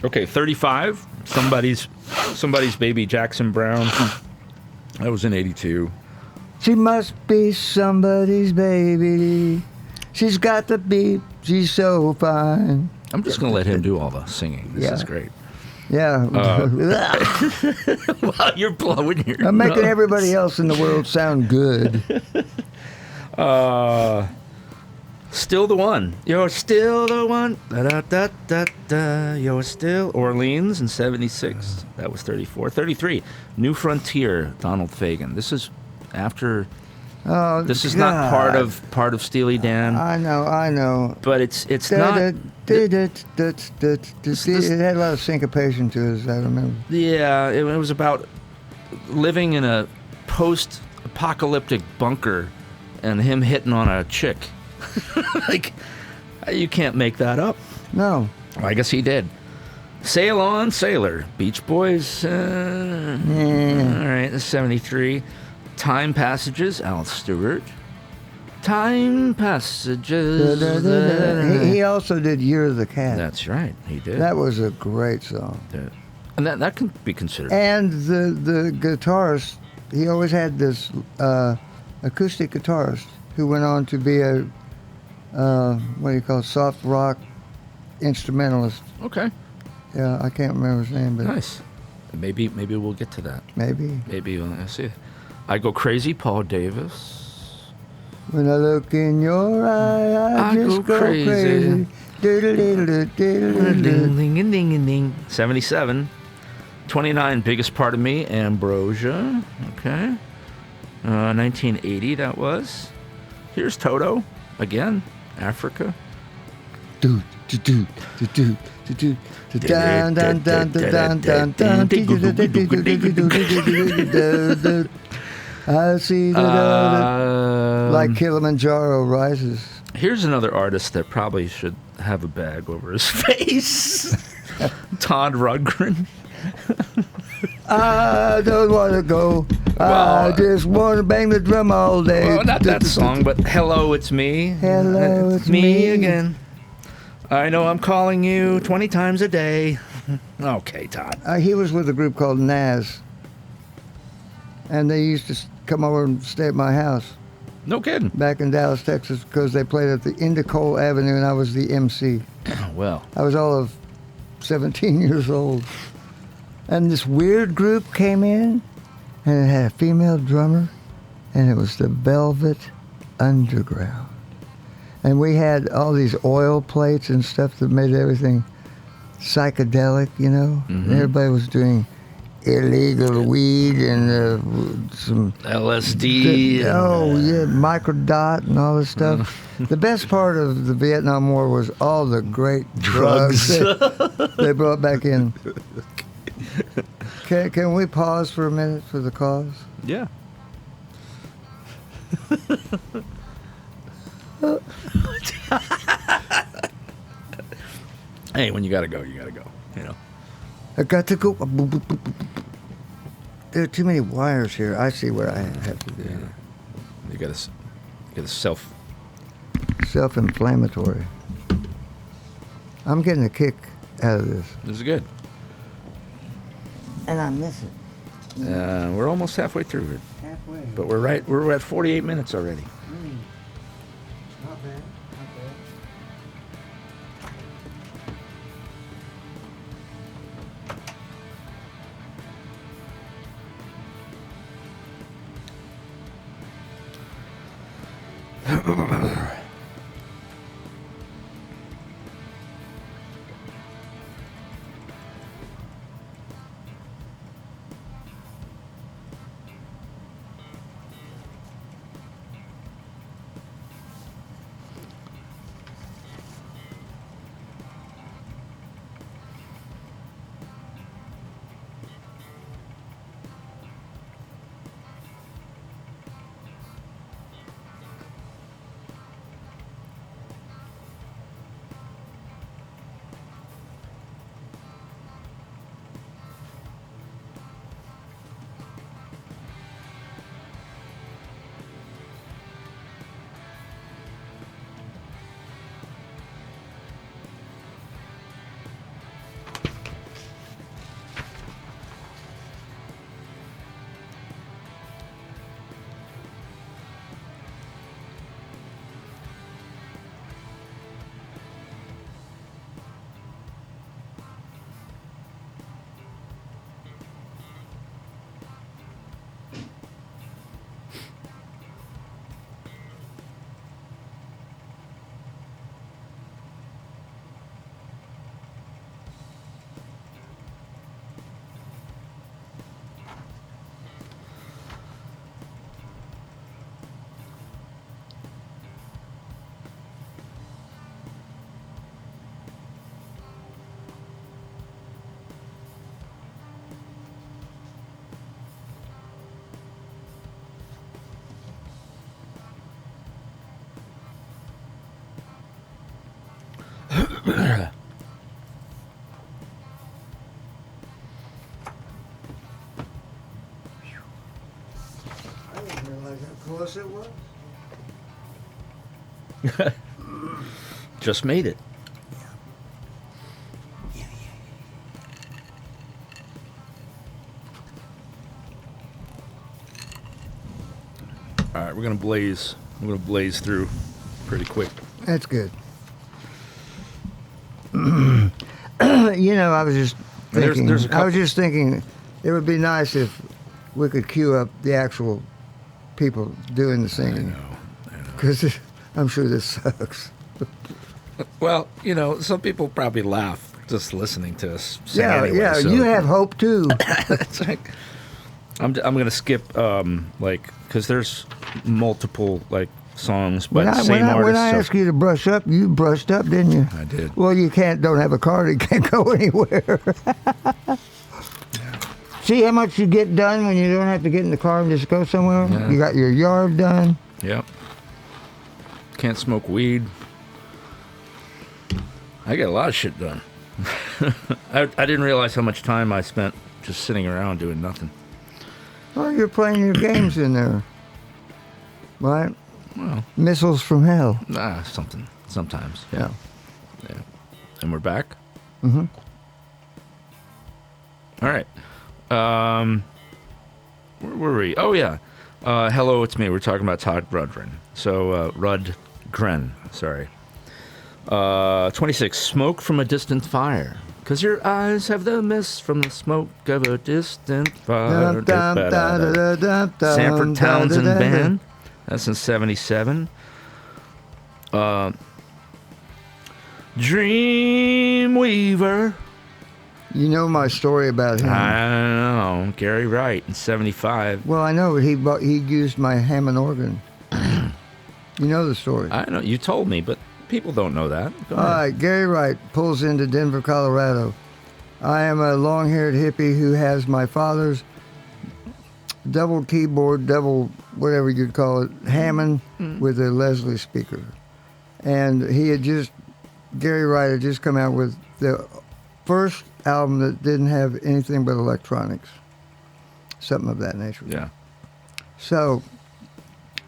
Okay, 35, somebody's baby, Jackson Brown. That was in 82. She must be somebody's baby. She's got the beat. She's so fine. I'm just going to let him do all the singing. This is great. Yeah. Well, you're blowing your I'm making everybody else in the world sound good. Still the One. You're still the one. Da-da-da-da-da. You're still. Orleans in 76. That was 34. 33. New Frontier, Donald Fagen. This is after... this is not part of Steely Dan. I know. But it's not... It had a lot of syncopation to it, I remember. Yeah, it was about living in a post-apocalyptic bunker and him hitting on a chick. Like, you can't make that up. No. Well, I guess he did. Sail On, Sailor. Beach Boys. All right, 73. Time Passages, Al Stewart. Time Passages. He also did Year of the Cat. That's right, he did. That was a great song. And that can be considered. And the guitarist, he always had this acoustic guitarist who went on to be a soft rock instrumentalist. Okay. Yeah, I can't remember his name, but Nice. Maybe we'll get to that. Maybe I see. I Go Crazy, Paul Davis. When I look in your eye, I just go crazy. Ding. 77. 29, Biggest Part of Me, Ambrosia. Okay. 1980, that was. Here's Toto. Again, Africa. I see like Kilimanjaro rises. Here's another artist that probably should have a bag over his face. Todd Rundgren. I don't want to go. I just want to bang the drum all day. Well, not that song, but Hello, It's Me. Hello, it's me again. I know I'm calling you 20 times a day. Okay, Todd. He was with a group called Nas. And they used to come over and stay at my house. No kidding. Back in Dallas, Texas, because they played at the end of Cole Avenue, and I was the MC. Well. I was all of 17 years old. And this weird group came in, and it had a female drummer, and it was the Velvet Underground. And we had all these oil plates and stuff that made everything psychedelic, you know? Mm-hmm. And everybody was doing illegal weed and some LSD. microdot and all this stuff. The best part of the Vietnam War was all the great drugs they brought back in. Can we pause for a minute for the cause? Yeah. Hey, when you gotta go, you gotta go. You know. I got to go. There are too many wires here. I see what I have to do. Yeah. You gotta self-inflammatory. I'm getting a kick out of this. This is good. And I miss it. We're almost halfway through it. Halfway. But we're at 48 minutes already. Not bad. Close it was? Just made it. right, we're gonna blaze through pretty quick. That's good. I was just thinking. I was just thinking, it would be nice if we could cue up the actual people doing the singing. I know. Because I'm sure this sucks. Well, some people probably laugh just listening to us sing anyway. Yeah, so. You have hope too. It's like, I'm gonna skip because there's multiple songs by the same artist. When I asked you to brush up, you brushed up, didn't you? I did. Well, you don't have a car, you can't go anywhere. See how much you get done when you don't have to get in the car and just go somewhere? Yeah. You got your yard done. Yep. Can't smoke weed. I get a lot of shit done. I didn't realize how much time I spent just sitting around doing nothing. Well, you're playing your games in there. Right? Well, missiles from hell. Something. Sometimes. Yeah. And we're back? Mm-hmm. All right. Where were we? Oh, yeah. Hello, it's me. We're talking about Todd Rundgren. So, Rundgren, sorry. 26. Smoke from a distant fire. Because your eyes have the mist from the smoke of a distant fire. Sanford Townsend Band. That's in 77. Dreamweaver. You know my story about him. I don't know. Gary Wright in 75. Well, I know, but he used my Hammond organ. You know the story. I know. You told me, but people don't know that. Go All ahead. right, Gary Wright pulls into Denver, Colorado. I am a long-haired hippie who has my father's double keyboard, double whatever you'd call it, Hammond with a Leslie speaker. And Gary Wright had just come out with the first album that didn't have anything but electronics. Something of that nature. Yeah. So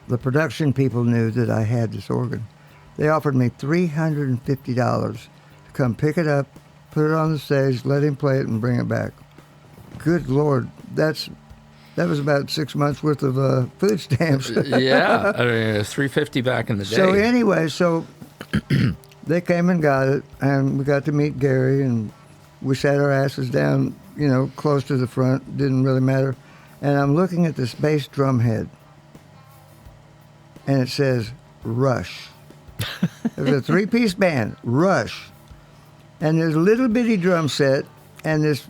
the production people knew that I had this organ. They offered me $350 to come pick it up, put it on the stage, let him play it, and bring it back. Good Lord, that was about 6 months worth of food stamps. Yeah, I mean, it was $350 back in the day. So anyway, they came and got it, and we got to meet Gary, and we sat our asses down, close to the front. Didn't really matter. And I'm looking at this bass drum head, and it says Rush. It was a three-piece band, Rush. And there's a little bitty drum set, and this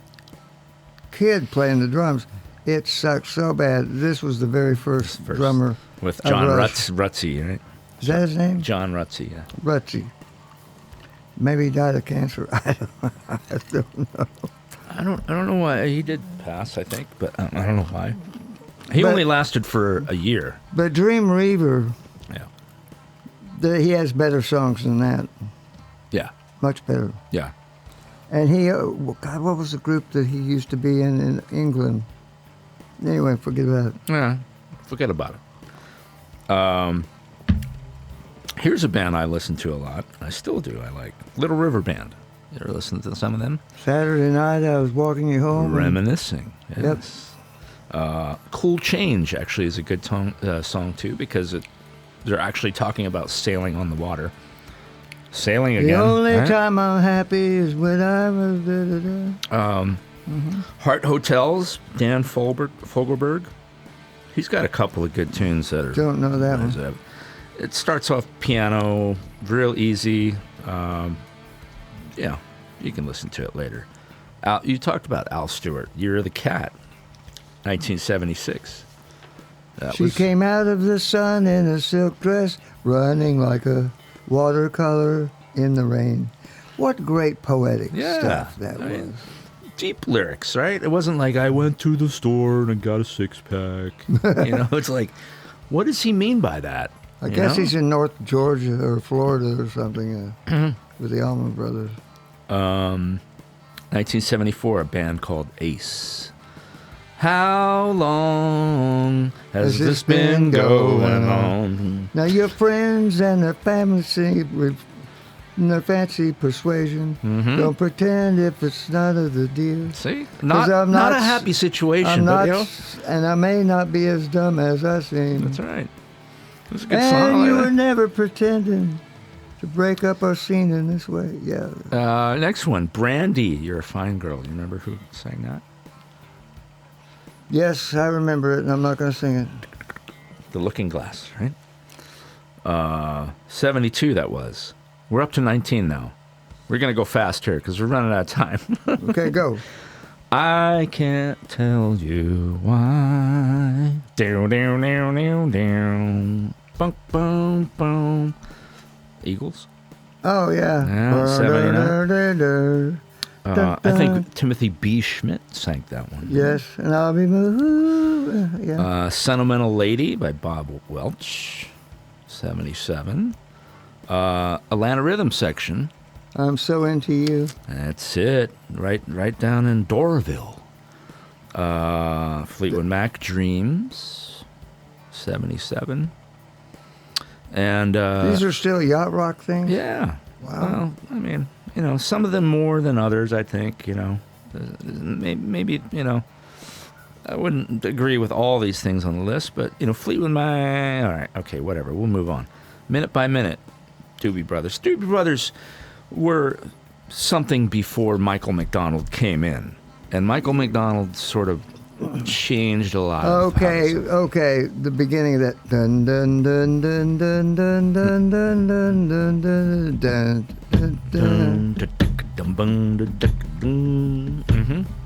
kid playing the drums. It sucked so bad. This was the very first drummer. With John Rutsey, right? Is that his name? John Rutsey, yeah. Rutsey. Maybe he died of cancer. I don't know. I don't know why. He did pass, I think, but I don't know why. He only lasted for a year. But Dreamweaver, yeah, he has better songs than that. Yeah. Much better. Yeah. And he, God, what was the group that he used to be in England? Anyway, forget about it. Yeah, forget about it. Here's a band I listen to a lot. I still do. I like Little River Band. You ever listen to some of them? Saturday night, I was walking you home. Reminiscing. Yes. Yep. Cool Change actually is a good song too, because they're actually talking about sailing on the water. Sailing again. The only time I'm happy is when I was Heart Hotels, Dan Fogelberg. He's got a couple of good tunes that are... Don't know that one. It starts off piano, real easy. Yeah, you can listen to it later. You talked about Al Stewart, Year of the Cat, 1976. She came out of the sun in a silk dress, running like a watercolor in the rain. What great poetic stuff that was. Deep lyrics, right? It wasn't like, I went to the store and I got a six-pack. It's like, what does he mean by that? I guess he's in North Georgia or Florida or something with the Allman Brothers. 1974, a band called Ace. How long has this been going on? Now your friends and their fancy persuasion. Don't pretend if it's none of the deal. See, not a happy situation. And I may not be as dumb as I seem. That's right. It's a good and song. you were never pretending to break up our scene in this way. Yeah. Next one, Brandy. You're a fine girl. You remember who sang that? Yes, I remember it, and I'm not going to sing it. The Looking Glass, right? 72 that was. We're up to 19 now. We're going to go fast here because we're running out of time. Okay, go. I can't tell you why. Down, down, down, down, down. Bum, bum, bum. Eagles? Oh, yeah. Yeah, 79. I think Timothy B. Schmidt sang that one. Yes, and I'll be moved. Yeah. Sentimental Lady by Bob Welch, 77. Atlanta Rhythm Section. I'm so into you. That's it. Right down in Doraville. Fleetwood Mac, Dreams, 77. And these are still Yacht Rock things? Yeah. Wow. Well, I mean, some of them more than others, I think, Maybe, I wouldn't agree with all these things on the list, but, Fleetwood Mac, all right, okay, whatever, we'll move on. Minute by Minute, Doobie Brothers. Doobie Brothers were something before Michael McDonald came in, and Michael McDonald sort of changed a lot. Okay. The beginning of that. Dun dun dun dun dun dun dun dun dun dun dun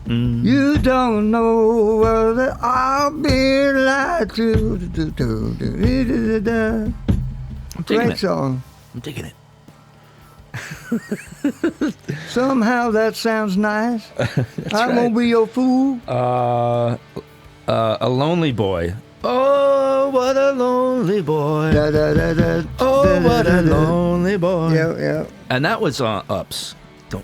dun. You don't know whether I'll be lied to. Great song. I'm digging it. Somehow that sounds nice. I won't be your fool. A Lonely Boy. Oh, what a lonely boy. Oh, what a lonely boy. Yeah. And that was Ups. It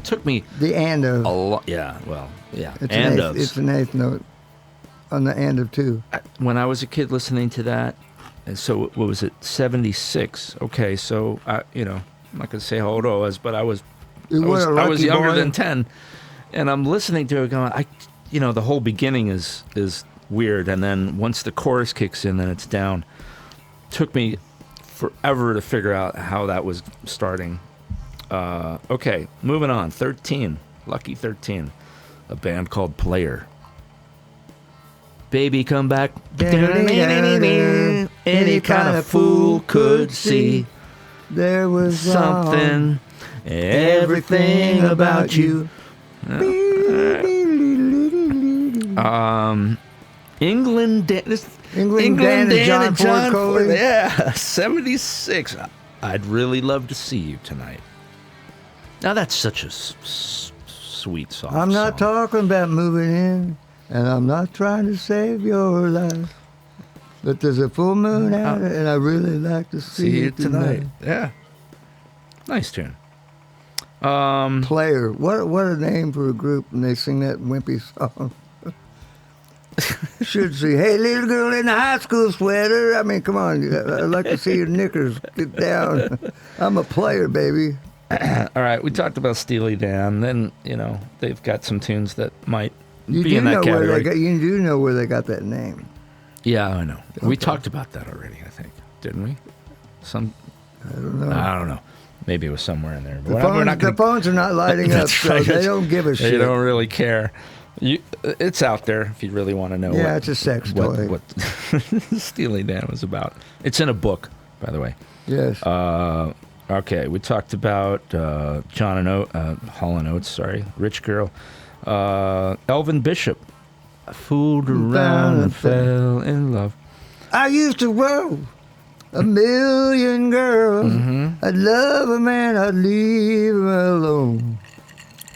took me the and of. a lot. Yeah, well, yeah. It's an eighth note on the and of two. When I was a kid listening to that, and so what was it? 76. Okay, so I'm not gonna say how old I was, but I was younger than 10, and I'm listening to it going, the whole beginning is weird, and then once the chorus kicks in, then it's down. Took me forever to figure out how that was starting. Okay, moving on. 13, Lucky 13, a band called Player. Baby, come back. Any kind of fool could see there was something, everything about you. England, Dan and John Ford. Yeah, 76. I'd really love to see you tonight. Now that's such a sweet song. I'm not talking about moving in, and I'm not trying to save your life. But there's a full moon out, and I really like to see you tonight. Yeah, nice tune. Player. What a name for a group, and they sing that wimpy song. Should see, hey, little girl in the high school sweater. I mean, come on. I'd like to see your knickers. Get down. I'm a player, baby. All right, we talked about Steely Dan. Then, they've got some tunes that might be in that category. You do know where they got that name. Yeah, I know. Okay. We talked about that already, I think. Didn't we? I don't know. Maybe it was somewhere in there. The phones are not lighting up, so right. They don't give a shit. They don't really care. It's out there if you really want to know. Yeah, it's a sex toy. What Steely Dan was about. It's in a book, by the way. Yes. Okay, we talked about Hall & Oates, sorry, Rich Girl. Elvin Bishop. I fooled around and fell in love. I used to roll 1,000,000 girls. Mm-hmm. I'd love a man, I'd leave him alone.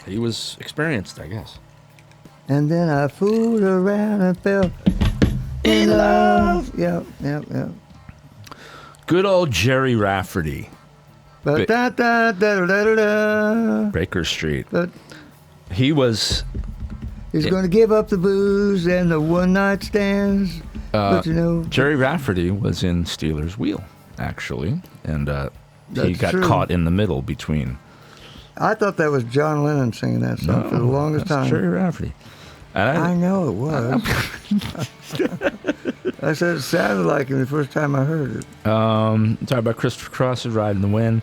He was experienced, I guess. And then I fooled around and fell in love. Yep. Good old Jerry Rafferty. Baker Street. He's going to give up the booze and the one-night stands. Jerry Rafferty was in Stealers Wheel, actually, and he got caught in the middle between. I thought that was John Lennon singing that song for the longest time. Jerry Rafferty. I know it was. I said it sounded like him the first time I heard it. Talk about Christopher Cross's Ride in the Wind.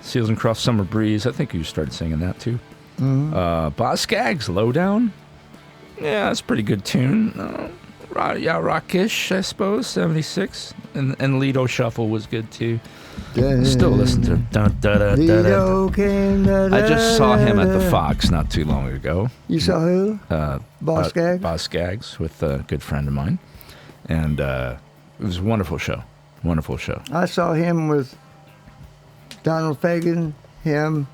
Seals and Crofts' Summer Breeze. I think you started singing that too. Mm-hmm. Boz Scaggs, Lowdown. Yeah, that's a pretty good tune. Yacht Rock-ish, I suppose, 76. And Lido Shuffle was good too. Still listen to Lido came, I just saw him at the Fox not too long ago. You saw who? Boz Scaggs? Boz Scaggs with a good friend of mine. And it was a wonderful show. Wonderful show. I saw him with Donald Fagen, him,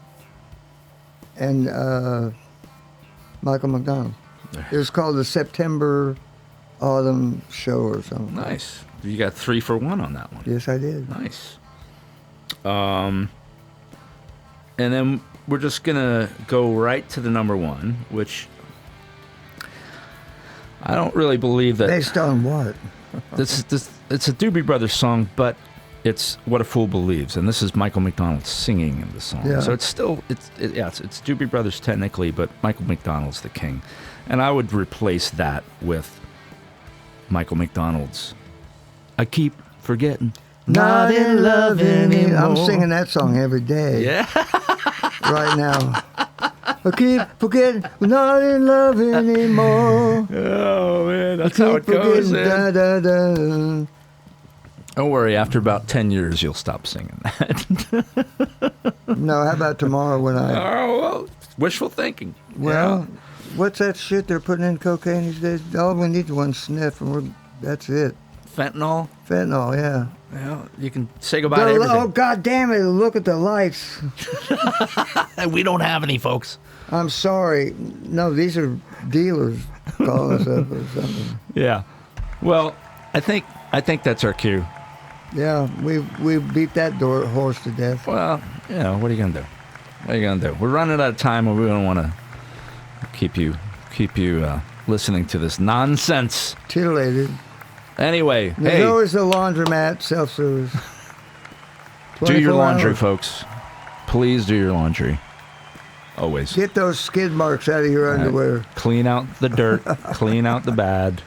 and Michael McDonald. It was called the September Autumn Show or something. Nice. You got 3 for 1 on that one. Yes, I did. Nice. And then we're just going to go right to the number 1, which I don't really believe that... Based on what? It's a Doobie Brothers song, but it's What a Fool Believes, and this is Michael McDonald singing in the song. Yeah. So it's still, it's Doobie Brothers technically, but Michael McDonald's the king. And I would replace that with Michael McDonald's I Keep Forgetting. Not in love anymore. I'm singing that song every day. Yeah. Right now. I keep forgetting we're not in love anymore. Oh, man, that's how it goes. Da, da, da. Don't worry, after about 10 years, you'll stop singing that. No, how about tomorrow when I... Oh, well, wishful thinking. Well, what's that shit they're putting in cocaine these days? All we need is one sniff, and that's it. Fentanyl? Fentanyl, yeah. Well, you can say goodbye to everything. Oh, God damn it, look at the lights. We don't have any, folks. I'm sorry. No, these are dealers calling us up or something. Yeah. Well, I think that's our cue. Yeah, we beat that horse to death. Well, what are you gonna do? What are you gonna do? We're running out of time, and we don't want to keep you listening to this nonsense. Titillated. Anyway, There's always the laundromat, self-service. Do your laundry, hours. folks. Please do your laundry. Always. Get those skid marks out of your underwear. Clean out the dirt. Clean out the bad.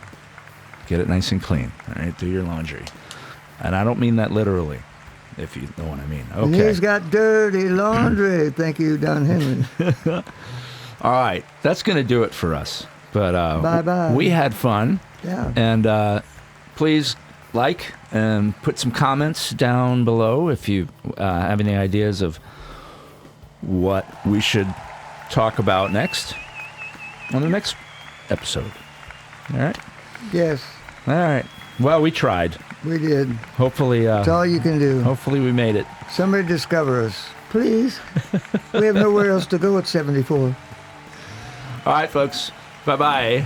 Get it nice and clean. All right, do your laundry. And I don't mean that literally, if you know what I mean. Okay. And he's got dirty laundry. Thank you, Don Henry. All right, that's going to do it for us. But bye-bye. We had fun. Yeah. And please like and put some comments down below if you have any ideas of what we should talk about next on the next episode. All right? Yes. All right. Well, we tried. We did. Hopefully. That's all you can do. Hopefully we made it. Somebody discover us. Please. We have nowhere else to go at 74. All right, folks. Bye-bye.